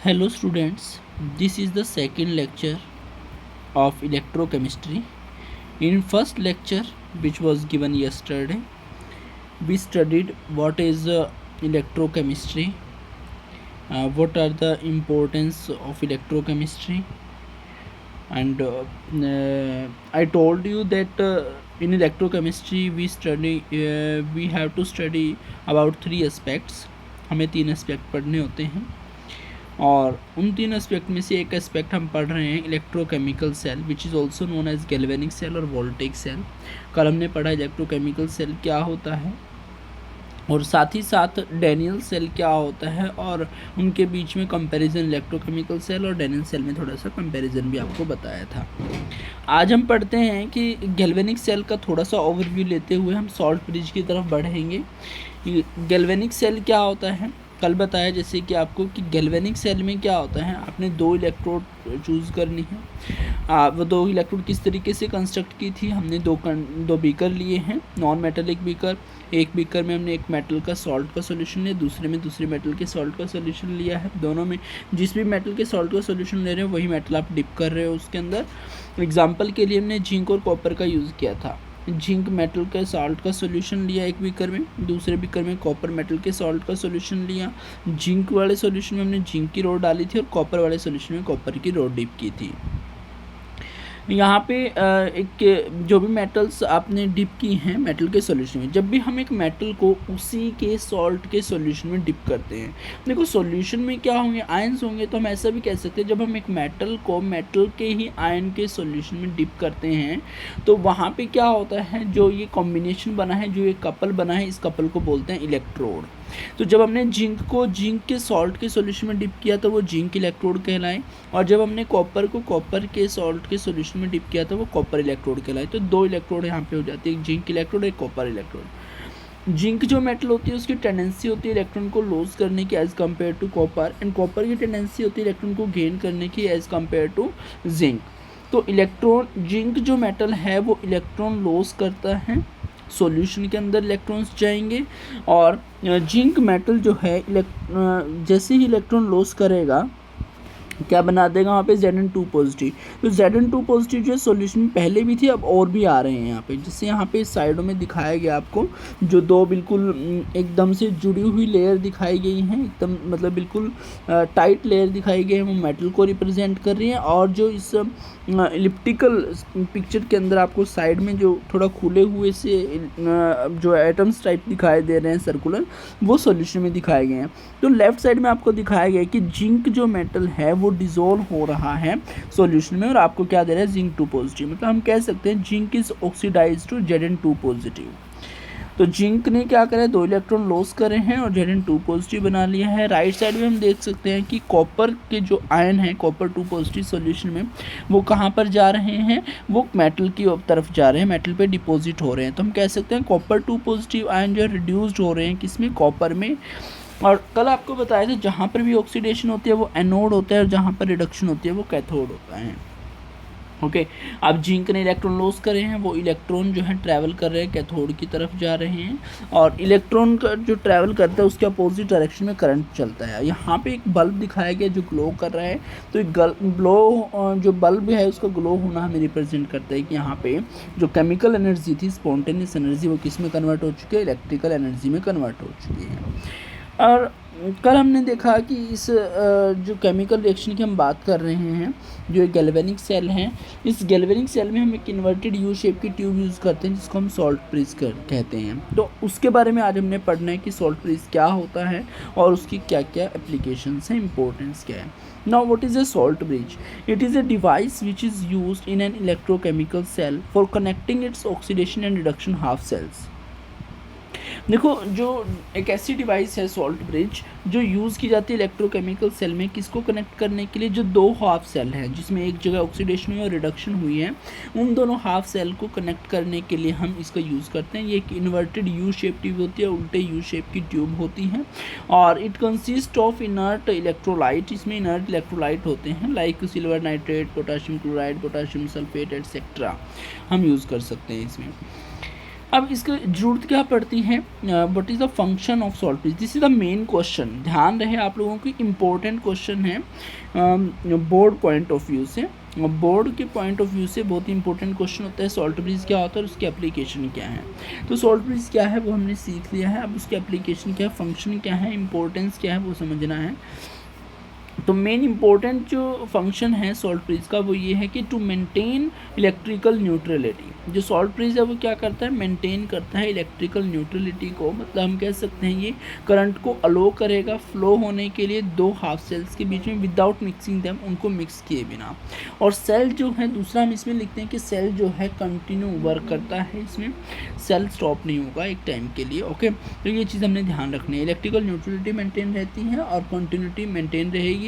Hello students, this is the second lecture of electrochemistry. In first lecture, which was given yesterday, we studied what is electrochemistry, what are the importance of electrochemistry, and I told you that in electrochemistry we have to study about three aspects. हमें तीन aspect पढ़ने होते हैं और उन तीन aspect में से एक एस्पेक्ट हम पढ़ रहे हैं electrochemical cell which is also known as galvanic cell और वोल्टेइक सेल। कल हमने पढ़ा इलेक्ट्रोकेमिकल सेल क्या होता है और साथ ही साथ डैनियल सेल क्या होता है और उनके बीच में कंपैरिजन इलेक्ट्रोकेमिकल सेल और डैनियल सेल में थोड़ा सा कंपैरिजन भी आपको बताया था। आज हम पढ़ते हैं कि गैल्वेनिक सेल का थोड़ा सा ओवरव्यू लेते हुए हम सॉल्ट ब्रिज की तरफ बढ़ेंगे। गैल्वेनिक सेल क्या होता है, कल बताया जैसे कि आपको कि गैल्वेनिक सेल में क्या होता है, आपने दो इलेक्ट्रोड चूज़ करनी है। वो दो इलेक्ट्रोड किस तरीके से कंस्ट्रक्ट की थी, हमने दो बीकर लिए हैं, नॉन मेटेलिक बीकर। एक बीकर में हमने एक मेटल का सॉल्ट का सॉल्यूशन लिया, दूसरे में दूसरे मेटल के सॉल्ट का सॉल्यूशन लिया है। दोनों में जिस भी मेटल के सॉल्ट का सॉल्यूशन ले रहे हो वही मेटल आप डिप कर रहे हो उसके अंदर। एग्जाम्पल के लिए हमने जिंक और कॉपर का यूज़ किया था। जिंक मेटल के सॉल्ट का सॉल्यूशन लिया एक बीकर में, दूसरे बीकर में कॉपर मेटल के सॉल्ट का सॉल्यूशन लिया। जिंक वाले सॉल्यूशन में हमने जिंक की रोड डाली थी और कॉपर वाले सॉल्यूशन में कॉपर की रोड डिप की थी। यहाँ पे एक जो भी मेटल्स आपने डिप की हैं मेटल के सॉल्यूशन में, जब भी हम एक मेटल को उसी के सॉल्ट के सॉल्यूशन में डिप करते हैं, देखो सॉल्यूशन में क्या होंगे, आयंस होंगे, तो हम ऐसा भी कह सकते हैं जब हम एक मेटल को मेटल के ही आयन के सॉल्यूशन में डिप करते हैं तो वहाँ पे क्या होता है, जो ये कॉम्बिनेशन बना है, जो ये कपल बना है, इस कपल को बोलते हैं इलेक्ट्रोड। तो जब हमने जिंक को जिंक के सॉल्ट के सॉल्यूशन में डिप किया तो वो जिंक इलेक्ट्रोड कहलाए, और जब हमने कॉपर को कॉपर के सॉल्ट के सॉल्यूशन में डिप किया तो वो कॉपर इलेक्ट्रोड कहलाए। तो दो इलेक्ट्रोड यहाँ पे हो जाती है, एक जिंक इलेक्ट्रोड एक कॉपर इलेक्ट्रोड। जिंक जो मेटल होती है उसकी टेंडेंसी होती है इलेक्ट्रॉन को लॉस करने की as compare to copper, and copper की टेंडेंसी होती है इलेक्ट्रॉन को गेन करने की एज कम्पेयर टू जिंक। तो इलेक्ट्रॉन जिंक जो मेटल है वो इलेक्ट्रॉन लॉस करता है, सॉल्यूशन के अंदर इलेक्ट्रॉन्स जाएंगे, और जिंक मेटल जो है जैसे ही इलेक्ट्रॉन लॉस करेगा क्या बना देगा वहाँ पे Zn2 पॉजिटिव। तो Zn2 पॉजिटिव जो है सॉल्यूशन में पहले भी थी, अब और भी आ रहे हैं यहाँ पे, जैसे यहाँ पे साइडों में दिखाया गया आपको जो दो बिल्कुल एकदम से जुड़ी हुई लेयर दिखाई गई हैं, एकदम मतलब बिल्कुल टाइट लेयर दिखाई गई है, वो मेटल को रिप्रेजेंट कर रही हैं। और जो इस इलिप्टिकल पिक्चर के अंदर आपको साइड में जो थोड़ा खुले हुए से जो एटम्स टाइप दिखाई दे रहे हैं सर्कुलर, वो सॉल्यूशन में दिखाए गए हैं। तो लेफ्ट साइड में आपको दिखाया गया है कि जिंक जो मेटल है वो डिसॉल्व हो रहा है सॉल्यूशन में, और आपको क्या दे रहा है Zn2 पॉजिटिव। मतलब हम कह सकते हैं zinc is oxidise to Zn2 positive. तो जिंक ने क्या करा है, दो इलेक्ट्रॉन लॉस करे हैं और Zn2 पॉजिटिव बना लिया है। राइट साइड में हम देख सकते हैं कि कॉपर के जो आयन है कॉपर 2 पॉजिटिव सॉल्यूशन में, वो कहाँ पर जा रहे हैं, वो मेटल की तरफ जा रहे हैं, मेटल पे डिपॉजिट हो रहे हैं। तो हम कह सकते हैं कॉपर 2 पॉजिटिव आयन जो है रिड्यूस्ड हो रहे हैं किसमें, कॉपर में। और कल आपको बताया था जहाँ पर भी ऑक्सीडेशन होती है वो एनोड होता है और जहाँ पर रिडक्शन होती है वो कैथोड होता है। ओके, अब जिंक ने इलेक्ट्रॉन लॉस करे हैं, वो इलेक्ट्रॉन जो है ट्रैवल कर रहे हैं कैथोड की तरफ जा रहे हैं, और इलेक्ट्रॉन का जो ट्रैवल करता है उसके अपोजिट डायरेक्शन में करंट चलता है। यहाँ पे एक बल्ब दिखाया गया जो ग्लो कर रहा है, तो एक ग्लो जो बल्ब है उसका ग्लो होना हमें रिप्रेजेंट करता है कि यहाँ पे जो केमिकल एनर्जी थी, स्पॉन्टेनियस एनर्जी, वो किस में कन्वर्ट हो चुकी है, इलेक्ट्रिकल एनर्जी में कन्वर्ट हो चुकी है। और कल हमने देखा कि इस जो केमिकल रिएक्शन की हम बात कर रहे हैं, जो एक गैल्वेनिक सेल है, इस गैल्वेनिक सेल में हम एक इन्वर्टेड यू शेप की ट्यूब यूज़ करते हैं जिसको हम सॉल्ट ब्रिज कहते हैं। तो उसके बारे में आज हमने पढ़ना है कि सॉल्ट ब्रिज क्या होता है और उसकी क्या क्या एप्लीकेशंस हैं, इंपॉर्टेंस क्या है। Now what is a salt bridge? It is a device which is used in an electrochemical cell for connecting its oxidation and reduction half cells. देखो, जो एक ऐसी डिवाइस है सॉल्ट ब्रिज जो यूज़ की जाती है इलेक्ट्रोकेमिकल सेल में, किसको कनेक्ट करने के लिए, जो दो हाफ सेल हैं जिसमें एक जगह ऑक्सीडेशन हुई और रिडक्शन हुई है, उन दोनों हाफ सेल को कनेक्ट करने के लिए हम इसका यूज़ करते हैं। ये एक इन्वर्टेड यू शेप ट्यूब होती है, उल्टे यू शेप की ट्यूब होती है, और it consist of inert electrolyte. इसमें इनर्ट इलेक्ट्रोलाइट होते हैं like silver nitrate, potassium chloride, potassium sulphate etcetera हम यूज़ कर सकते हैं इसमें। अब इसकी ज़रूरत क्या पड़ती है, what is the function of salt bridge, this is the main question, ध्यान रहे आप लोगों की, इम्पोर्टेंट क्वेश्चन है बोर्ड पॉइंट ऑफ व्यू से, बोर्ड के पॉइंट ऑफ व्यू से बहुत ही इंपॉर्टेंट क्वेश्चन होता है सॉल्ट ब्रिज क्या होता है और उसकी एप्लीकेशन क्या है। तो सॉल्ट ब्रिज क्या है वो हमने सीख लिया है, अब उसकी एप्लीकेशन क्या है, फंक्शन क्या है, इंपॉर्टेंस क्या है वो समझना है। तो मेन इंपॉर्टेंट जो फंक्शन है सॉल्ट ब्रिज का वो ये है कि टू मेंटेन इलेक्ट्रिकल न्यूट्रलिटी, जो सॉल्ट ब्रिज है वो क्या करता है, मेंटेन करता है इलेक्ट्रिकल न्यूट्रलिटी को, मतलब हम कह सकते हैं ये करंट को अलो करेगा फ्लो होने के लिए दो हाफ सेल्स के बीच में विदाउट मिक्सिंग देम, उनको मिक्स किए बिना। और सेल जो है दूसरा हम इसमें लिखते हैं कि सेल जो है कंटिन्यू वर्क करता है, इसमें सेल स्टॉप नहीं होगा एक टाइम के लिए। ओके, तो ये चीज़ हमने ध्यान रखनी है, इलेक्ट्रिकल न्यूट्रलिटी मेंटेन रहती है और कंटिन्यूटी मेंटेन रहेगी।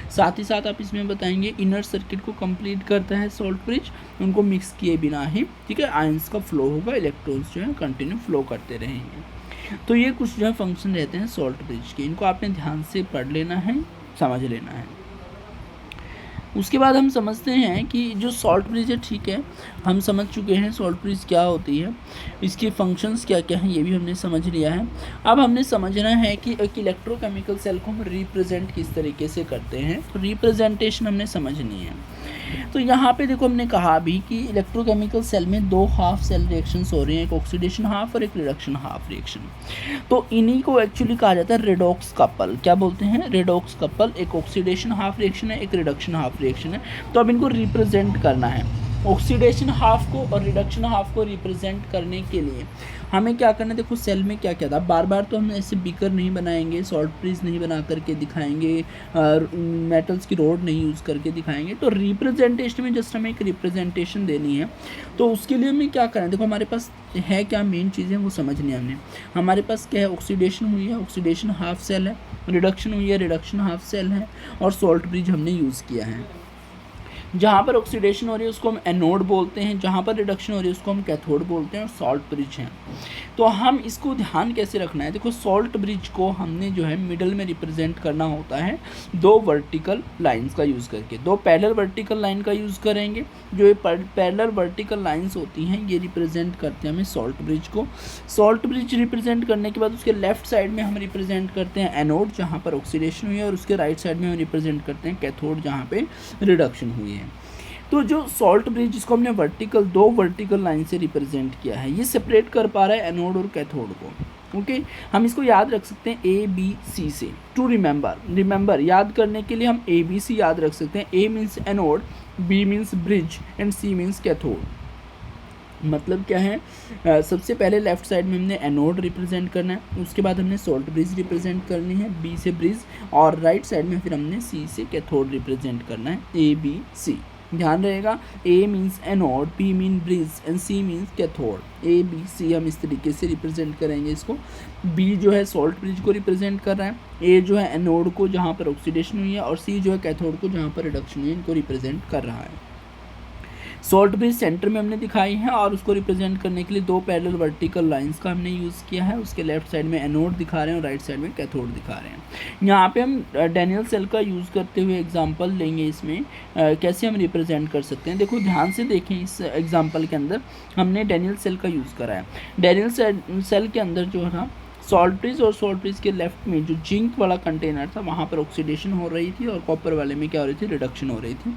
साथ ही साथ आप इसमें बताएंगे इनर सर्किट को कंप्लीट करता है सॉल्ट ब्रिज, उनको मिक्स किए बिना ही, ठीक है, आयंस का फ्लो होगा, इलेक्ट्रॉन्स जो है कंटिन्यू फ्लो करते रहेंगे। तो ये कुछ जो है फंक्शन रहते हैं सॉल्ट ब्रिज के, इनको आपने ध्यान से पढ़ लेना है, समझ लेना है। उसके बाद हम समझते हैं कि जो सॉल्ट ब्रिज है, ठीक है, हम समझ चुके हैं सॉल्ट ब्रिज क्या होती है, इसके फंक्शंस क्या क्या हैं ये भी हमने समझ लिया है। अब हमने समझना है कि एक इलेक्ट्रोकेमिकल सेल को हम रिप्रेजेंट किस तरीके से करते हैं, तो रिप्रेजेंटेशन हमने समझनी है। तो यहाँ पे देखो हमने कहा अभी कि इलेक्ट्रोकेमिकल सेल में दो हाफ सेल रिएक्शंस हो रही हैं, एक ऑक्सीडेशन हाफ और एक रिडक्शन हाफ रिएक्शन। तो इन्हीं को एक्चुअली कहा जाता है रेडॉक्स कपल, क्या बोलते हैं, रेडॉक्स कपल, एक ऑक्सीडेशन हाफ रिएक्शन है, एक रिडक्शन हाफ रिएक्शन है। तो अब इनको रिप्रेजेंट करना है, ऑक्सीडेशन हाफ को और रिडक्शन हाफ को रिप्रेजेंट करने के लिए हमें क्या करना है, देखो सेल में क्या क्या था, बार बार तो हम ऐसे बीकर नहीं बनाएंगे, सॉल्ट ब्रिज नहीं बना करके दिखाएंगे, मेटल्स की रोड नहीं यूज़ करके दिखाएंगे। तो रिप्रेजेंटेशन में जस्ट हमें एक रिप्रेजेंटेशन देनी है, तो उसके लिए हमें क्या करना है, देखो हमारे पास है क्या मेन चीज़ें वो समझनी है हमने। हमारे पास क्या है, ऑक्सीडेशन हुई है, ऑक्सीडेशन हाफ सेल है, रिडक्शन हुई है, रिडक्शन हाफ सेल है, और सॉल्ट ब्रिज हमने यूज़ किया है। जहाँ पर ऑक्सीडेशन हो रही है उसको हम एनोड बोलते हैं, जहाँ पर रिडक्शन हो रही है उसको हम कैथोड बोलते हैं, और सॉल्ट ब्रिज हैं। तो हम इसको ध्यान कैसे रखना है, देखो सॉल्ट ब्रिज को हमने जो है मिडल में रिप्रेजेंट करना होता है दो वर्टिकल लाइंस का यूज़ करके, दो पैरेलल वर्टिकल लाइन का यूज़ करेंगे। जो ये पैरेलल वर्टिकल लाइंस होती हैं ये रिप्रेजेंट करते हैं हमें सॉल्ट ब्रिज को। सॉल्ट ब्रिज रिप्रेजेंट करने के बाद उसके लेफ्ट साइड में हम रिप्रेजेंट करते हैं एनोड जहाँ पर ऑक्सीडेशन हुई है, और उसके राइट साइड में हम रिप्रेजेंट करते हैं कैथोड जहाँ पे रिडक्शन हुई है। तो जो सॉल्ट ब्रिज जिसको हमने वर्टिकल दो वर्टिकल लाइन से रिप्रेजेंट किया है, ये सेपरेट कर पा रहा है एनोड और कैथोड को। ओके, हम इसको याद रख सकते हैं ए बी सी से, टू रिमेंबर याद करने के लिए हम ए बी सी याद रख सकते हैं। A means anode, B means bridge and C means cathode. मतलब क्या है, सबसे पहले लेफ्ट साइड में हमने एनोड रिप्रेजेंट करना है, उसके बाद हमने सॉल्ट ब्रिज रिप्रेजेंट करनी है, बी से ब्रिज, और राइट साइड में फिर हमने सी से कैथोड रिप्रेजेंट करना है, ए बी सी। ध्यान रहेगा, A means anode, B mean bridge and C means cathode. A B C हम इस तरीके से रिप्रेजेंट करेंगे इसको। बी जो है सॉल्ट ब्रिज को रिप्रेजेंट कर रहा है, ए जो है एनोड को जहाँ पर ऑक्सीडेशन हुई है, और सी जो है कैथोड को जहाँ पर रिडक्शन हुई है, इनको रिप्रेजेंट कर रहा है। सॉल्ट ब्रिज सेंटर में हमने दिखाई है, और उसको रिप्रेजेंट करने के लिए दो पैरेलल वर्टिकल लाइंस का हमने यूज़ किया है। उसके लेफ्ट साइड में एनोड दिखा रहे हैं और राइट साइड में कैथोड दिखा रहे हैं। यहाँ पे हम डैनियल सेल का यूज़ करते हुए एग्जांपल लेंगे, इसमें कैसे हम रिप्रेजेंट कर सकते हैं। देखो ध्यान से देखें, इस एग्जांपल के अंदर हमने डैनियल सेल का यूज़ करा है। डैनियल सेल के अंदर जो है ना सॉल्ट ब्रिज, और सॉल्ट ब्रिज के लेफ्ट में जो जिंक वाला कंटेनर था वहाँ पर ऑक्सीडेशन हो रही थी, और कॉपर वाले में क्या हो रही थी, रिडक्शन हो रही थी।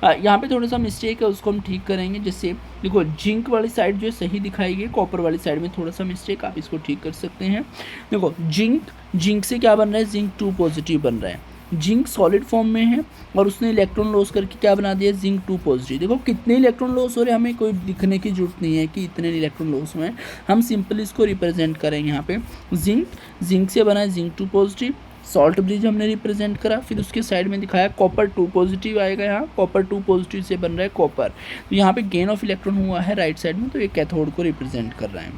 यहाँ पे थोड़ा सा मिस्टेक है, उसको हम ठीक करेंगे। जैसे देखो जिंक वाली साइड जो है सही दिखाई गई, कॉपर वाली साइड में थोड़ा सा मिस्टेक, आप इसको ठीक कर सकते हैं। देखो जिंक से क्या बन रहा है, जिंक 2 पॉजिटिव बन रहा है। जिंक सॉलिड फॉर्म में है और उसने इलेक्ट्रॉन लॉस करके क्या बना दिया, जिंक 2 पॉजिटिव। देखो कितने इलेक्ट्रॉन लॉस हो रहे हैं, हमें कोई लिखने की जरूरत नहीं है कि इतने इलेक्ट्रॉन लॉस हुए हैं, हम सिंपल इसको रिप्रेजेंट करेंगे। यहाँ पे जिंक से बना है जिंक 2 पॉजिटिव, सॉल्ट ब्रिज हमने रिप्रेजेंट करा, फिर उसके साइड में दिखाया कॉपर 2 पॉजिटिव आएगा, यहाँ कॉपर 2 पॉजिटिव से बन रहा है कॉपर, तो यहाँ पे गेन ऑफ इलेक्ट्रॉन हुआ है राइट साइड में, तो ये कैथोड को रिप्रेजेंट कर रहा है।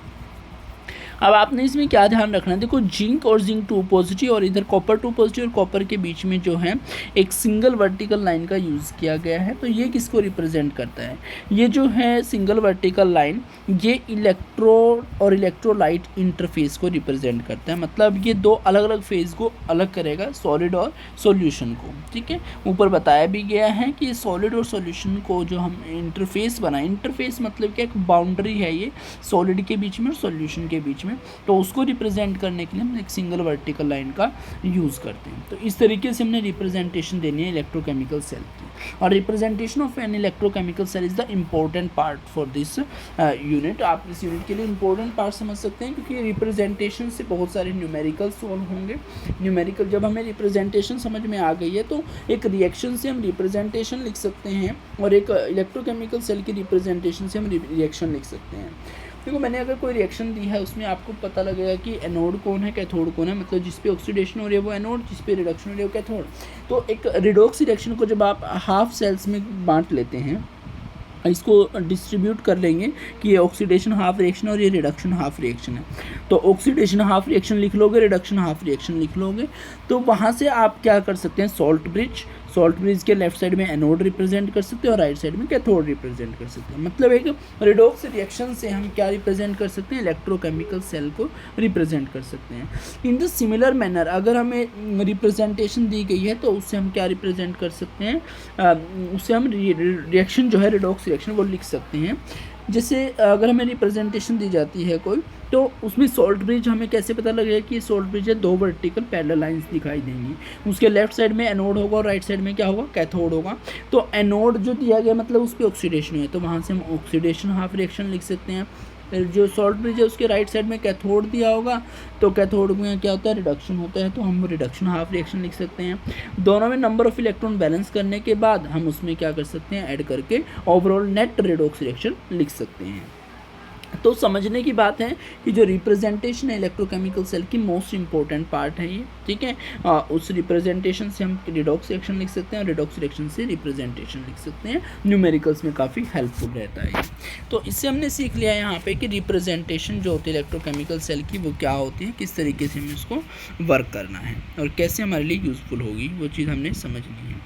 अब आपने इसमें क्या ध्यान रखना है, देखो जिंक और जिंक 2 पॉजिटिव और इधर कॉपर 2 पॉजिटिव और कॉपर के बीच में जो है एक सिंगल वर्टिकल लाइन का यूज़ किया गया है। तो ये किसको रिप्रेजेंट करता है, ये जो है सिंगल वर्टिकल लाइन ये इलेक्ट्रोड और इलेक्ट्रोलाइट इंटरफेस को रिप्रेजेंट करता है। मतलब ये दो अलग अलग फेज को अलग करेगा, सॉलिड और सॉल्यूशन को। ठीक है, ऊपर बताया भी गया है कि सॉलिड और सॉल्यूशन को जो हम इंटरफेस बनाए, इंटरफेस मतलब क्या, एक बाउंड्री है ये सॉलिड के बीच में और सॉल्यूशन के बीच में, तो उसको रिप्रेजेंट करने के लिए हम एक सिंगल वर्टिकल लाइन का यूज़ करते हैं। तो इस तरीके से हमने रिप्रेजेंटेशन देनी है इलेक्ट्रोकेमिकल सेल की। और representation of an electrochemical cell is the important part for this unit. आप इस यूनिट के लिए इम्पोर्टेंट पार्ट समझ सकते हैं, क्योंकि रिप्रेजेंटेशन से बहुत सारे न्यूमेरिकल सॉल्व होंगे। न्यूमेरिकल जब हमें रिप्रेजेंटेशन समझ में आ गई है तो एक रिएक्शन से हम रिप्रेजेंटेशन लिख सकते हैं और एक इलेक्ट्रोकेमिकल सेल की रिप्रेजेंटेशन से हम रिएक्शन लिख सकते हैं। देखो मैंने अगर कोई रिएक्शन दी है उसमें आपको पता लगेगा कि एनोड कौन है, कैथोड कौन है, मतलब जिस पे ऑक्सीडेशन हो रही है वो एनोड, जिस पे रिडक्शन हो रही है वो कैथोड। तो एक रिडॉक्स रिएक्शन को जब आप हाफ सेल्स में बांट लेते हैं, इसको डिस्ट्रीब्यूट कर लेंगे कि ये ऑक्सीडेशन हाफ रिएक्शन और ये रिडक्शन हाफ रिएक्शन है, तो ऑक्सीडेशन हाफ रिएक्शन लिख लोगे, रिडक्शन हाफ रिएक्शन लिख लोगे। तो वहाँ से आप क्या कर सकते हैं, सॉल्ट ब्रिज के लेफ्ट साइड में एनोड रिप्रेजेंट कर सकते हैं और राइट साइड में कैथोड रिप्रेजेंट कर सकते हैं। मतलब एक रिडॉक्स रिएक्शन से हम क्या रिप्रेजेंट कर सकते हैं, इलेक्ट्रोकेमिकल सेल को रिप्रेजेंट कर सकते हैं। इन द सिमिलर मैनर अगर हमें रिप्रेजेंटेशन दी गई है तो उससे हम क्या रिप्रेजेंट कर सकते हैं, उससे हम रिएक्शन जो है रिडॉक्स रिएक्शन वो लिख सकते हैं। जैसे अगर हमें रिप्रेजेंटेशन दी जाती है कोई, तो उसमें सॉल्ट ब्रिज हमें कैसे पता लगेगा कि सॉल्ट ब्रिज है, दो वर्टिकल पैरेलल लाइंस दिखाई देंगी, उसके लेफ्ट साइड में एनोड होगा और राइट साइड में क्या होगा, कैथोड होगा। तो एनोड जो दिया गया मतलब उस पर ऑक्सीडेशन है, तो वहाँ से हम ऑक्सीडेशन हाफ रिएक्शन लिख सकते हैं। जो सॉल्ट ब्रिज है उसके राइट साइड में कैथोड दिया होगा, तो कैथोड में क्या होता है, रिडक्शन होता है, तो हम रिडक्शन हाफ रिएक्शन लिख सकते हैं। दोनों में नंबर ऑफ इलेक्ट्रॉन बैलेंस करने के बाद हम उसमें क्या कर सकते हैं, ऐड करके ओवरऑल नेट रिडॉक्स रिएक्शन लिख सकते हैं। तो समझने की बात है कि जो रिप्रेजेंटेशन है इलेक्ट्रोकेमिकल सेल की मोस्ट इंपॉर्टेंट पार्ट है ये। ठीक है, उस रिप्रेजेंटेशन से हम रिडॉक्स रिएक्शन लिख सकते हैं और रिडॉक्स रिएक्शन से रिप्रेजेंटेशन लिख सकते हैं। न्यूमेरिकल्स में काफ़ी हेल्पफुल रहता है ये। तो इससे हमने सीख लिया यहाँ पे कि रिप्रेजेंटेशन जो होती है इलेक्ट्रोकेमिकल सेल की वो क्या होती है, किस तरीके से हमें उसको वर्क करना है और कैसे हमारे लिए यूज़फुल होगी, वो चीज़ हमने समझ ली है।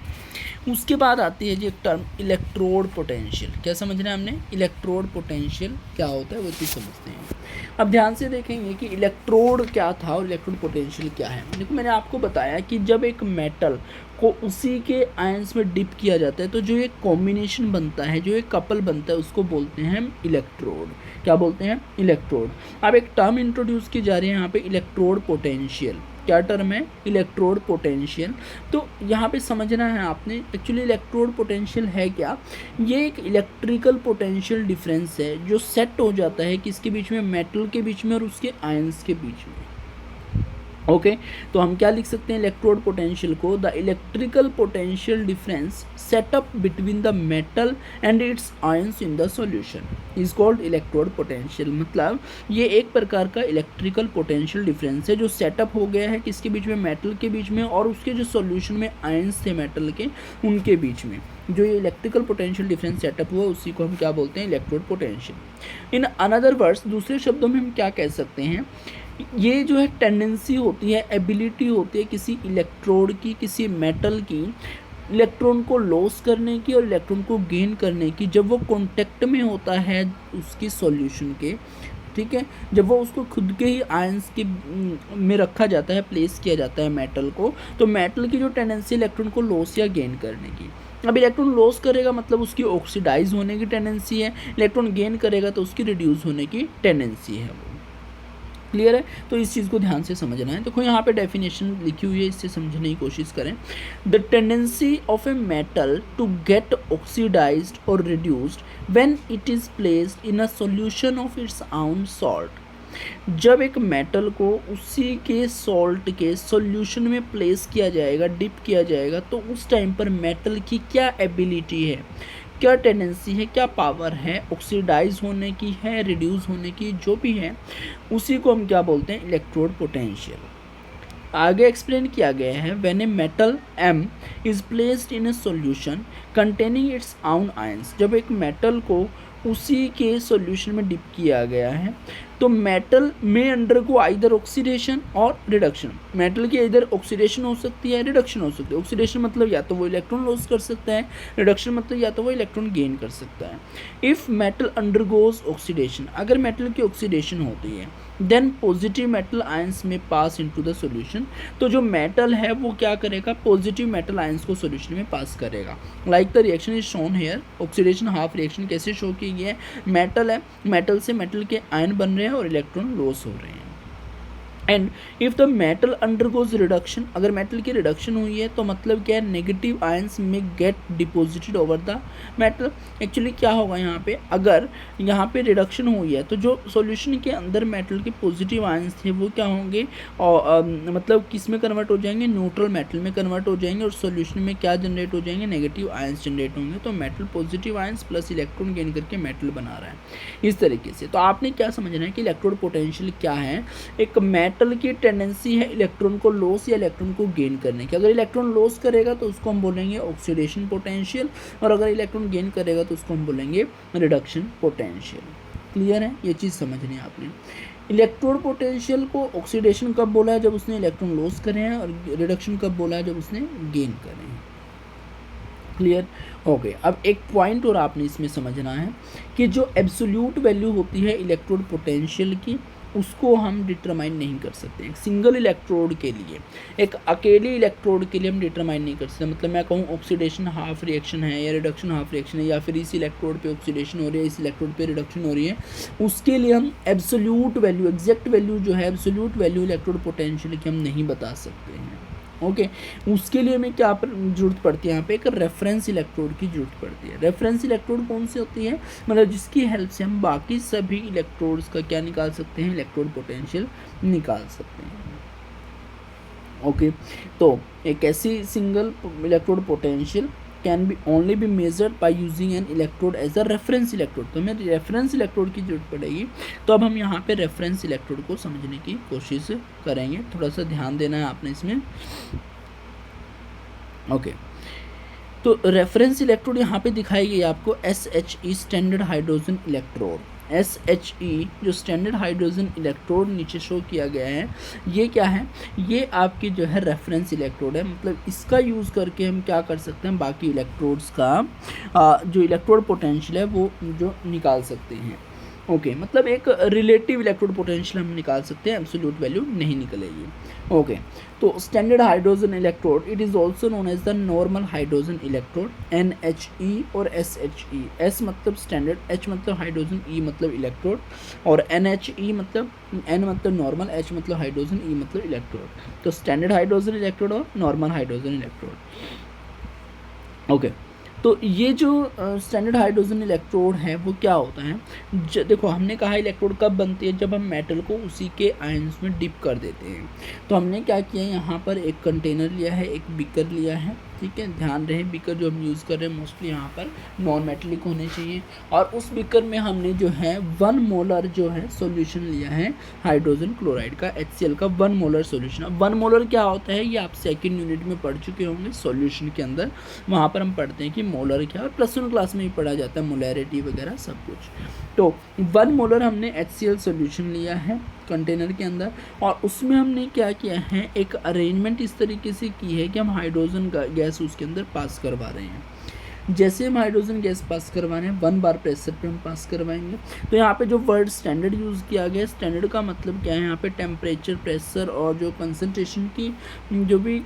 उसके बाद आती है जी एक टर्म इलेक्ट्रोड पोटेंशियल। क्या समझना है हमने, इलेक्ट्रोड पोटेंशियल क्या होता है वो चीज़ समझते हैं। अब ध्यान से देखेंगे कि इलेक्ट्रोड क्या था और इलेक्ट्रोड पोटेंशियल क्या है। देखो मैंने आपको बताया कि जब एक मेटल को उसी के आयंस में डिप किया जाता है तो जो एक कॉम्बिनेशन बनता है, जो एक कपल बनता है, उसको बोलते हैं हम इलेक्ट्रोड। क्या बोलते हैं, इलेक्ट्रोड। अब एक टर्म इंट्रोड्यूस की जा रही है यहाँ पे, इलेक्ट्रोड पोटेंशियल। क्या टर्म है, इलेक्ट्रोड पोटेंशियल। तो यहाँ पे समझना है आपने एक्चुअली इलेक्ट्रोड पोटेंशियल है क्या। ये एक इलेक्ट्रिकल पोटेंशियल डिफरेंस है जो सेट हो जाता है किसके बीच में, मेटल के बीच में और उसके आयंस के बीच में। ओके तो हम क्या लिख सकते हैं इलेक्ट्रोड पोटेंशियल को, the electrical potential difference set up between the metal and it's ions in the solution is called electrode potential. मतलब ये एक प्रकार का इलेक्ट्रिकल पोटेंशियल डिफरेंस है जो सेटअप हो गया है किसके बीच में, मेटल के बीच में और उसके जो सॉल्यूशन में आयंस थे मेटल के, उनके बीच में जो ये इलेक्ट्रिकल पोटेंशियल डिफरेंस सेटअप हुआ उसी को हम क्या बोलते हैं, electrode potential. In another words, दूसरे शब्दों में हम क्या कह सकते हैं, ये जो है टेंडेंसी होती है, एबिलिटी होती है किसी इलेक्ट्रोड की, किसी मेटल की इलेक्ट्रॉन को लॉस करने की और इलेक्ट्रॉन को गेन करने की, जब वो कांटेक्ट में होता है उसकी सॉल्यूशन के। ठीक है, जब वो उसको खुद के ही आयंस के में रखा जाता है, प्लेस किया जाता है मेटल को, तो मेटल की जो टेंडेंसी इलेक्ट्रॉन को लॉस या गेन करने की। अब इलेक्ट्रॉन लॉस करेगा मतलब उसकी ऑक्सीडाइज होने की टेंडेंसी है, इलेक्ट्रॉन गेन करेगा तो उसकी रिड्यूस होने की टेंडेंसी है। वो क्लियर है, तो इस चीज़ को ध्यान से समझना है। देखो यहाँ पे डेफिनेशन लिखी हुई है, इससे समझने की कोशिश करें। The tendency of a metal to get oxidised or reduced when it is placed in a solution of its own salt. जब एक मेटल को उसी के सॉल्ट के सॉल्यूशन में प्लेस किया जाएगा, डिप किया जाएगा, तो उस टाइम पर मेटल की क्या एबिलिटी है, क्या टेंडेंसी है, क्या पावर है, ऑक्सीडाइज होने की है, रिड्यूस होने की, जो भी है उसी को हम क्या बोलते हैं, इलेक्ट्रोड पोटेंशियल। आगे एक्सप्लेन किया गया है, when a metal M is placed in A solution containing its own ions. जब एक मेटल को उसी के सॉल्यूशन में डिप किया गया है तो मेटल में अंडरगो आइदर ऑक्सीडेशन और रिडक्शन, मेटल की इधर ऑक्सीडेशन हो सकती है, रिडक्शन हो सकती है। ऑक्सीडेशन मतलब या तो वो इलेक्ट्रॉन लॉस कर सकता है, रिडक्शन मतलब या तो वो इलेक्ट्रॉन गेन कर सकता है। इफ़ मेटल अंडरगोज ऑक्सीडेशन, अगर मेटल की ऑक्सीडेशन होती है, देन पॉजिटिव मेटल आयंस में पास इनटू द सॉल्यूशन, तो जो मेटल है वो क्या करेगा, पॉजिटिव मेटल आयंस को सॉल्यूशन में पास करेगा। Like the reaction is shown here, oxidation half reaction कैसे शो की गई है, मेटल है, मेटल से मेटल के आयन बन रहे हैं और इलेक्ट्रॉन लॉस हो रहे हैं। And if the metal undergoes reduction, अगर मेटल की रिडक्शन हुई है तो मतलब क्या है, नेगेटिव आयंस में get deposited over the metal. Actually क्या होगा यहाँ पे, अगर यहाँ पे रिडक्शन हुई है तो जो सॉल्यूशन के अंदर मेटल के पॉजिटिव आयंस थे वो क्या होंगे, और मतलब किस में कन्वर्ट हो जाएंगे, न्यूट्रल मेटल में कन्वर्ट हो जाएंगे, और सॉल्यूशन में क्या जनरेट हो जाएंगे, नेगेटिव आयंस जनरेट होंगे। तो metal positive ions plus electron gain करके मेटल बना रहा है इस तरीके से। तो आपने क्या समझना है कि इलेक्ट्रोड पोटेंशियल क्या है, एक मेटल की टेंडेंसी है इलेक्ट्रॉन को लॉस या इलेक्ट्रॉन को गेन करने की। अगर इलेक्ट्रॉन लॉस करेगा तो उसको हम बोलेंगे ऑक्सीडेशन पोटेंशियल, और अगर इलेक्ट्रॉन गेन करेगा तो उसको हम बोलेंगे रिडक्शन पोटेंशियल। क्लियर है, ये चीज़ समझनी है आपने। इलेक्ट्रोड पोटेंशियल को ऑक्सीडेशन कब बोला है, जब उसने इलेक्ट्रॉन लॉस करे हैं, और रिडक्शन कब बोला है, जब उसने गेन करे हैं। Clear, okay. अब एक पॉइंट और आपने इसमें समझना है कि जो एब्सोल्यूट वैल्यू होती है इलेक्ट्रोड पोटेंशियल की, उसको हम डिटरमाइन नहीं कर सकते। एक सिंगल इलेक्ट्रोड के लिए, एक अकेले इलेक्ट्रोड के लिए हम डिटरमाइन नहीं कर सकते। मतलब मैं कहूँ ऑक्सीडेशन हाफ रिएक्शन है या रिडक्शन हाफ रिएक्शन है, या फिर इस इलेक्ट्रोड पे ऑक्सीडेशन हो रही है, इस इलेक्ट्रोड पे रिडक्शन हो रही है, उसके लिए हम एब्सोल्यूट वैल्यू, एग्जैक्ट वैल्यू जो है, एब्सोल्यूट वैल्यू इलेक्ट्रोड पोटेंशियल की हम नहीं बता सकते हैं। ओके, उसके लिए हमें क्या जरूरत पड़ती है, यहाँ पे एक रेफरेंस इलेक्ट्रोड की जरूरत पड़ती है। रेफरेंस इलेक्ट्रोड कौन सी होती है, मतलब जिसकी हेल्प से हम बाकी सभी इलेक्ट्रोड्स का क्या निकाल सकते हैं, इलेक्ट्रोड पोटेंशियल निकाल सकते हैं। ओके, तो एक ऐसी single electrode potential can be only be measured by using an electrode as a reference electrode. तो हमें रेफरेंस इलेक्ट्रोड की जरूरत पड़ेगी। तो अब हम यहाँ पे रेफरेंस इलेक्ट्रोड को समझने की कोशिश करेंगे। थोड़ा सा ध्यान देना है आपने इसमें। ओके, तो रेफरेंस इलेक्ट्रोड यहाँ पे दिखाई गई आपको SHE, standard hydrogen electrode. SHE जो स्टैंडर्ड हाइड्रोजन इलेक्ट्रोड नीचे शो किया गया है, ये क्या है, ये आपकी जो है रेफरेंस इलेक्ट्रोड है। मतलब इसका यूज़ करके हम क्या कर सकते हैं, बाकी इलेक्ट्रोड्स का जो इलेक्ट्रोड पोटेंशियल है वो जो निकाल सकते हैं। ओके, मतलब एक रिलेटिव इलेक्ट्रोड पोटेंशियल हम निकाल सकते हैं, एब्सोल्यूट वैल्यू नहीं निकलेगी। ओके, तो standard hydrogen electrode it is also known as the normal hydrogen electrode, NHE और SHE। S मतलब स्टैंडर्ड, H मतलब हाइड्रोजन, E मतलब इलेक्ट्रोड, और NHE मतलब N मतलब नॉर्मल, H मतलब हाइड्रोजन, E मतलब इलेक्ट्रोड। तो स्टैंडर्ड हाइड्रोजन इलेक्ट्रोड और नॉर्मल हाइड्रोजन इलेक्ट्रोड। ओके, तो ये जो स्टैंडर्ड हाइड्रोजन इलेक्ट्रोड है वो क्या होता है, देखो हमने कहा इलेक्ट्रोड कब बनती है, जब हम मेटल को उसी के आयंस में डिप कर देते हैं। तो हमने क्या किया, यहाँ पर एक कंटेनर लिया है, एक बीकर लिया है, ठीक है। ध्यान रहे बीकर जो हम यूज़ कर रहे हैं मोस्टली यहाँ पर नॉन मेटेलिक होने चाहिए, और उस बीकर में हमने जो है 1 मोलर जो है सॉल्यूशन लिया है हाइड्रोजन क्लोराइड का, HCl का 1 मोलर सॉल्यूशन। अब 1 मोलर क्या होता है, ये आप सेकंड यूनिट में पढ़ चुके होंगे सॉल्यूशन के अंदर। वहाँ पर हम पढ़ते हैं कि मोलर क्या है, और +1 क्लास में ही पढ़ा जाता है मोलैरिटी वगैरह सब कुछ। तो 1 मोलर हमने HCl सॉल्यूशन लिया है कंटेनर के अंदर, और उसमें हमने क्या किया है, एक अरेंजमेंट इस तरीके से की है कि हम हाइड्रोजन गैस उसके अंदर पास करवा रहे हैं। जैसे हम हाइड्रोजन गैस पास करवा रहे हैं 1 बार प्रेशर पे हम पास करवाएंगे। तो यहाँ पे जो वर्ड स्टैंडर्ड यूज़ किया गया है, स्टैंडर्ड का मतलब क्या है, यहाँ पे टेम्परेचर, प्रेशर और जो कंसनट्रेशन की जो भी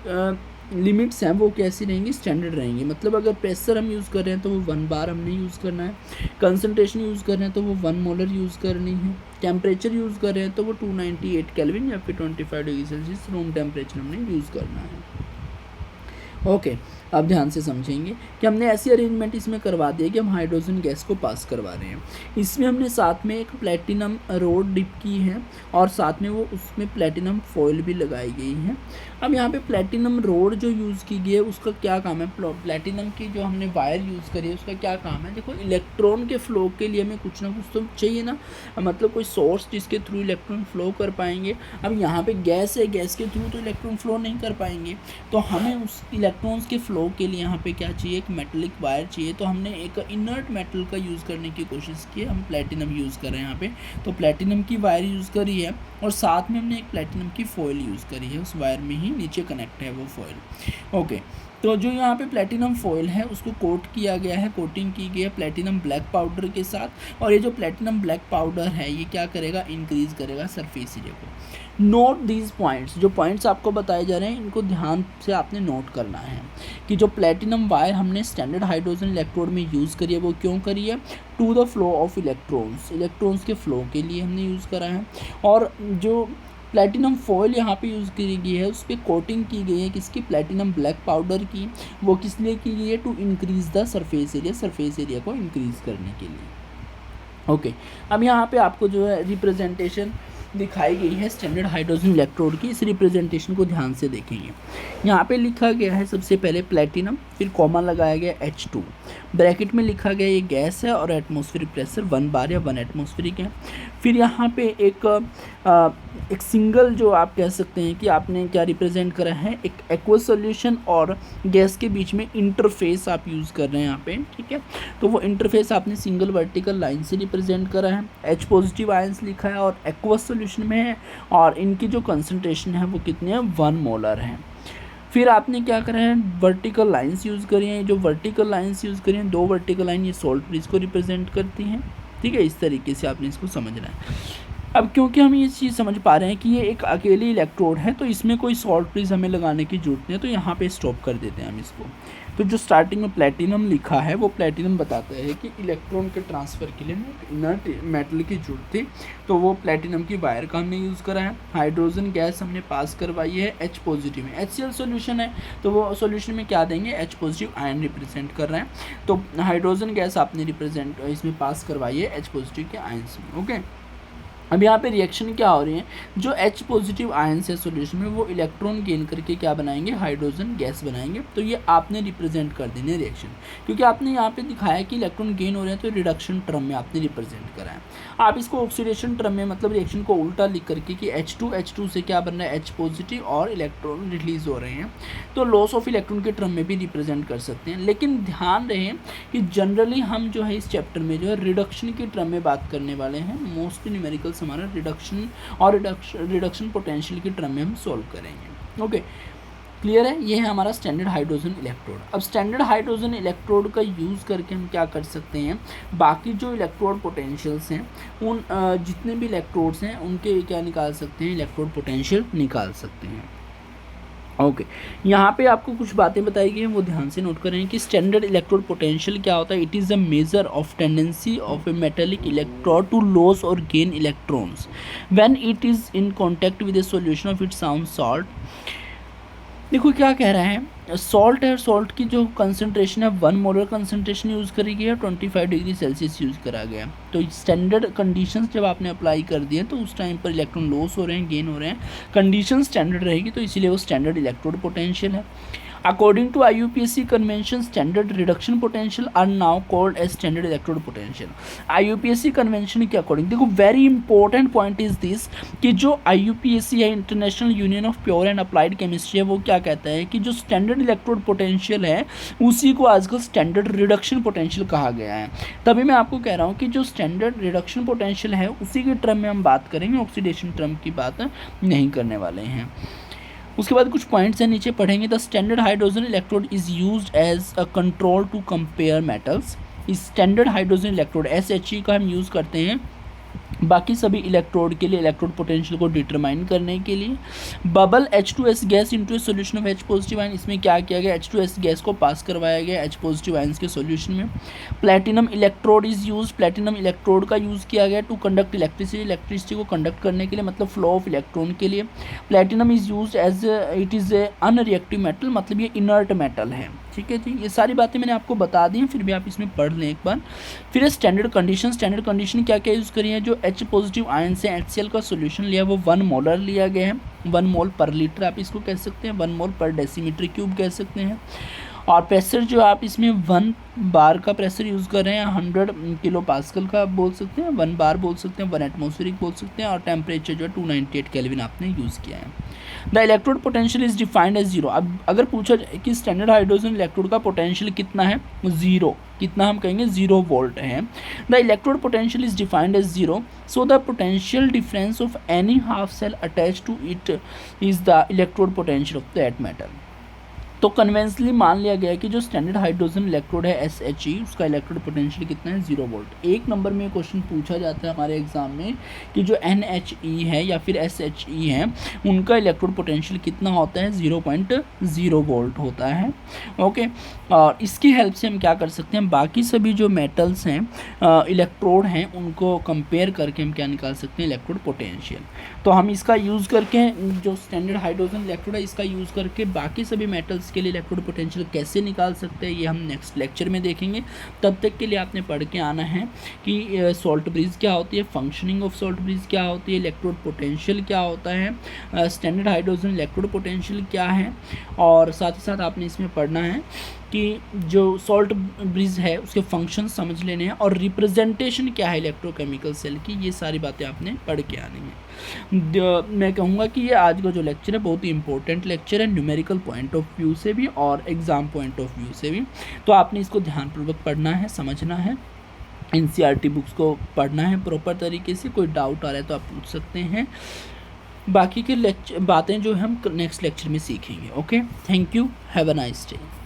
लिमिट्स हैं वो कैसी रहेंगी, स्टैंडर्ड रहेंगी। मतलब अगर प्रेशर हम यूज़ कर रहे हैं तो वो 1 बार हमने यूज़ करना है, कंसनट्रेशन यूज़ कर रहे हैं तो वो 1 मोलर यूज़ करनी है, टेम्परेचर यूज़ कर रहे हैं तो वो 298 केल्विन या फिर 25 डिग्री सेल्सियस रूम टेम्परेचर हमने यूज़ करना है। ओके, आप ध्यान से समझेंगे कि हमने ऐसी अरेंजमेंट इसमें करवा दी है कि हम हाइड्रोजन गैस को पास करवा रहे हैं। इसमें हमने साथ में एक प्लेटिनम रोड डिप की है, और साथ में वो उसमें प्लेटिनम फॉइल भी लगाई गई है। अब यहाँ पे प्लेटिनम रोड जो यूज़ की गई है उसका क्या काम है, प्लेटिनम की जो हमने वायर यूज़ करी है उसका क्या काम है। देखो इलेक्ट्रॉन के फ्लो के लिए हमें कुछ ना कुछ तो चाहिए ना, मतलब कोई सोर्स जिसके थ्रू इलेक्ट्रॉन फ्लो कर पाएंगे। अब यहाँ पे गैस है, गैस के थ्रू तो इलेक्ट्रॉन फ्लो नहीं कर पाएंगे, तो हमें उस इलेक्ट्रॉन्स के फ्लो फ्लो के लिए यहाँ पे क्या चाहिए, एक मेटलिक वायर चाहिए। तो हमने एक इनर्ट मेटल का यूज़ करने की कोशिश की है, हम प्लेटिनम यूज़ कर रहे हैं यहाँ पे। तो प्लेटिनम की वायर यूज़ करी है और साथ में हमने एक प्लेटिनम की फॉइल यूज़ करी है, उस वायर में ही नीचे कनेक्ट है वो फॉइल। ओके, तो जो यहाँ पे प्लेटिनम फॉइल है उसको कोट किया गया है, कोटिंग की गई है प्लेटिनम ब्लैक पाउडर के साथ। और ये जो प्लेटिनम ब्लैक पाउडर है ये क्या करेगा, इंक्रीज़ करेगा सरफेस एरिया को। नोट दीज पॉइंट्स, जो पॉइंट्स आपको बताए जा रहे हैं इनको ध्यान से आपने नोट करना है कि जो प्लेटिनम वायर हमने स्टैंडर्ड हाइड्रोजन इलेक्ट्रोड में यूज़ करी है वो क्यों करी है, to the flow of electrons के फ्लो के लिए हमने यूज़ करा है। और जो प्लेटिनम फॉइल यहाँ पे यूज़ की गई है उस पर कोटिंग की गई है किसकी, प्लेटिनम ब्लैक पाउडर की। वो किस लिए की गई है, to increase the surface area को इंक्रीज़ करने के लिए। ओके, अब यहाँ पे आपको जो है रिप्रेजेंटेशन दिखाई गई है स्टैंडर्ड हाइड्रोजन इलेक्ट्रोड की। इस रिप्रेजेंटेशन को ध्यान से देखेंगे। यहाँ पे लिखा गया है सबसे पहले प्लेटिनम, फिर कॉमा लगाया गया H2, ब्रैकेट में लिखा गया ये गैस है और एटमॉस्फेरिक प्रेशर 1 बार या 1 एटमॉस्फेरिक है। फिर यहाँ पे एक सिंगल, जो आप कह सकते हैं कि आपने क्या रिप्रेजेंट करा है, एक एक्वस सॉल्यूशन और गैस के बीच में इंटरफेस आप यूज़ कर रहे हैं यहाँ पे, ठीक है। तो वो इंटरफेस आपने सिंगल वर्टिकल लाइन से रिप्रेजेंट करा है। H पॉजिटिव आयंस लिखा है और एक्वस सॉल्यूशन में है और इनकी जो कंसंट्रेशन है वो कितने हैं, 1 मोलर है। फिर आपने क्या करा है, वर्टिकल लाइंस यूज़ करी हैं। जो वर्टिकल लाइंस यूज़ करी हैं, 2 वर्टिकल लाइन ये सॉल्ट ब्रिज को रिप्रेजेंट करती हैं, ठीक है। इस तरीके से आपने इसको समझना है। अब क्योंकि हम ये चीज़ समझ पा रहे हैं कि ये एक अकेली इलेक्ट्रोड है तो इसमें कोई सॉल्ट ब्रिज हमें लगाने की जरूरत नहीं है, तो यहाँ पे स्टॉप कर देते हैं हम इसको। तो जो स्टार्टिंग में प्लेटिनम लिखा है वो प्लेटिनम बताता है कि इलेक्ट्रॉन के ट्रांसफ़र के लिए इनर्ट मेटल की जरूरत थी, तो वो प्लेटिनम की वायर का हमने यूज़ करा है। हाइड्रोजन गैस हमने पास करवाई है H पॉजिटिव में, HCl सॉल्यूशन है तो वो सॉल्यूशन में क्या देंगे, H पॉजिटिव आयन रिप्रेजेंट कर रहे हैं। तो हाइड्रोजन गैस आपने रिप्रेजेंट इसमें पास करवाई है H पॉजिटिव के आयन्स में। ओके, अब यहाँ पे रिएक्शन क्या हो रही है, जो H पॉजिटिव आयंस है सॉल्यूशन में वो इलेक्ट्रॉन गेन करके क्या बनाएंगे, हाइड्रोजन गैस बनाएंगे। तो ये आपने रिप्रेजेंट कर देने रिएक्शन, क्योंकि आपने यहाँ पे दिखाया कि इलेक्ट्रॉन गेन हो रहे हैं तो रिडक्शन टर्म में आपने रिप्रेजेंट करा है। आप इसको ऑक्सीडेशन टर्म में, मतलब रिएक्शन को उल्टा लिख करके कि H2 से क्या बन रहा है, H पॉजिटिव और इलेक्ट्रॉन रिलीज हो रहे हैं, तो लॉस ऑफ इलेक्ट्रॉन के टर्म में भी रिप्रेजेंट कर सकते हैं। लेकिन ध्यान रहे कि जनरली हम जो है इस चैप्टर में जो है रिडक्शन के टर्म में बात करने वाले हैं। मोस्टली न्यूमेरिकल हमारा रिडक्शन और रिडक्शन पोटेंशियल की टर्म में हम सॉल्व करेंगे। ओके, क्लियर है। ये है हमारा स्टैंडर्ड हाइड्रोजन इलेक्ट्रोड। अब स्टैंडर्ड हाइड्रोजन इलेक्ट्रोड का यूज़ करके हम क्या कर सकते हैं, बाकी जो इलेक्ट्रोड पोटेंशियल्स हैं उन जितने भी इलेक्ट्रोड्स हैं उनके क्या निकाल सकते हैं, इलेक्ट्रोड पोटेंशियल निकाल सकते हैं। ओके, यहाँ पे आपको कुछ बातें बताई गई हैं वो ध्यान से नोट करें कि स्टैंडर्ड इलेक्ट्रोड पोटेंशियल क्या होता है। It is a measure of tendency of a metallic electrode to lose or gain electrons when it is in contact with a solution of its sound salt. देखो क्या कह रहा है, सॉल्ट है, salt की जो कंसंट्रेशन है 1 मोलर कंसंट्रेशन यूज़ करी गई है, 25 डिग्री सेल्सियस यूज़ करा गया। तो स्टैंडर्ड कंडीशंस जब आपने अप्लाई कर दिए तो उस टाइम पर इलेक्ट्रॉन लॉस हो रहे हैं, गेन हो रहे हैं, कंडीशन स्टैंडर्ड रहेगी तो इसीलिए वो स्टैंडर्ड इलेक्ट्रोड पोटेंशियल है। According to IUPAC convention standard reduction potential are now called as standard electrode potential. IUPAC convention के अकॉर्डिंग, देखो very important point is this कि जो IUPAC है, international union of pure and applied chemistry है, वो क्या कहता है कि जो स्टैंडर्ड इलेक्ट्रोड पोटेंशियल है उसी को आजकल स्टैंडर्ड रिडक्शन पोटेंशियल कहा गया है। तभी मैं आपको कह रहा हूँ कि जो स्टैंडर्ड रिडक्शन पोटेंशियल है उसी के टर्म में हम बात करेंगे, ऑक्सीडेशन टर्म की बात नहीं करने वाले हैं। उसके बाद कुछ पॉइंट्स हैं नीचे पढ़ेंगे। The standard hydrogen electrode is used as a control to compare metals. इस स्टैंडर्ड हाइड्रोजन इलेक्ट्रोड SHE का हम यूज़ करते हैं बाकी सभी इलेक्ट्रोड के लिए, इलेक्ट्रोड पोटेंशियल को डिटरमाइन करने के लिए। Bubble H2S gas into A solution of H positive ion, इसमें क्या किया गया, H2S गैस को पास करवाया गया H पॉजिटिव आयंस के सॉल्यूशन में। Platinum electrode is use, platinum electrode का यूज़ किया गया टू कंडक्ट इलेक्ट्रिसिटी को कंडक्ट करने के लिए, मतलब फ्लो ऑफ इलेक्ट्रॉन के लिए। Platinum is use as it is a unreactive metal, मतलब ये इनर्ट मेटल है, ठीक है जी। ये सारी बातें मैंने आपको बता दी हैं, फिर भी आप इसमें पढ़ लें एक बार। फिर स्टैंडर्ड कंडीशन क्या क्या यूज़ करी है, जो H पॉजिटिव आयन से HCl का सॉल्यूशन लिया वो 1 मोलर लिया गया है, 1 मोल पर लीटर आप इसको कह सकते हैं, 1 मोल पर डेसीमीटर क्यूब कह सकते हैं। और प्रेशर जो आप इसमें 1 बार का प्रेशर यूज़ कर रहे हैं, 100 किलो पास्कल का बोल सकते हैं, 1 बार बोल सकते हैं, 1 एटमॉस्फेरिक बोल सकते हैं, और टेम्परेचर जो है 298 केल्विन आपने यूज़ किया है। The electrode potential is defined as zero. अब अगर पूछा जाए कि स्टैंडर्ड हाइड्रोजन इलेक्ट्रोड का पोटेंशियल कितना है, जीरो, कितना हम कहेंगे 0 वोल्ट है। The electrode potential is defined as zero, so the potential difference of any half cell attach to it is the electrode potential of that metal. तो conventionally मान लिया गया कि जो स्टैंडर्ड हाइड्रोजन इलेक्ट्रोड है SHE, उसका electrode potential कितना है, 0 वोल्ट। एक नंबर में क्वेश्चन पूछा जाता है हमारे एग्जाम में कि जो NHE है या फिर SHE है, उनका इलेक्ट्रोड पोटेंशियल कितना होता है, 0.0 वोल्ट होता है। ओके, और इसकी हेल्प से हम क्या कर सकते हैं, बाकी सभी जो मेटल्स हैं, इलेक्ट्रोड हैं, उनको कंपेयर करके हम क्या निकाल सकते हैं, इलेक्ट्रोड पोटेंशियल। तो हम इसका यूज़ करके, जो स्टैंडर्ड हाइड्रोजन इलेक्ट्रोड है, इसका यूज़ करके बाकी सभी मेटल्स के लिए इलेक्ट्रोड पोटेंशियल कैसे निकाल सकते हैं, ये हम नेक्स्ट लेक्चर में देखेंगे। तब तक के लिए आपने पढ़ के आना है कि सॉल्ट ब्रिज क्या होती है, फंक्शनिंग ऑफ सॉल्ट ब्रिज क्या होती है, इलेक्ट्रोड पोटेंशियल क्या होता है, स्टैंडर्ड हाइड्रोजन इलेक्ट्रोड पोटेंशियल क्या है, और साथ ही साथ आपने इसमें पढ़ना है कि जो सॉल्ट ब्रिज है उसके फंक्शन समझ लेने हैं और रिप्रेजेंटेशन क्या है इलेक्ट्रोकेमिकल सेल की, ये सारी बातें आपने पढ़ के आनी है। मैं कहूँगा कि ये आज का जो लेक्चर है बहुत ही इंपॉर्टेंट लेक्चर है, न्यूमेरिकल पॉइंट ऑफ व्यू से भी और एग्ज़ाम पॉइंट ऑफ व्यू से भी। तो आपने इसको ध्यानपूर्वक पढ़ना है, समझना है, NCERT बुक्स को पढ़ना है प्रॉपर तरीके से। कोई डाउट आ रहा है तो आप पूछ सकते हैं। बाकी के बातें जो हम नेक्स्ट लेक्चर में सीखेंगे। Okay, thank you, have a nice day.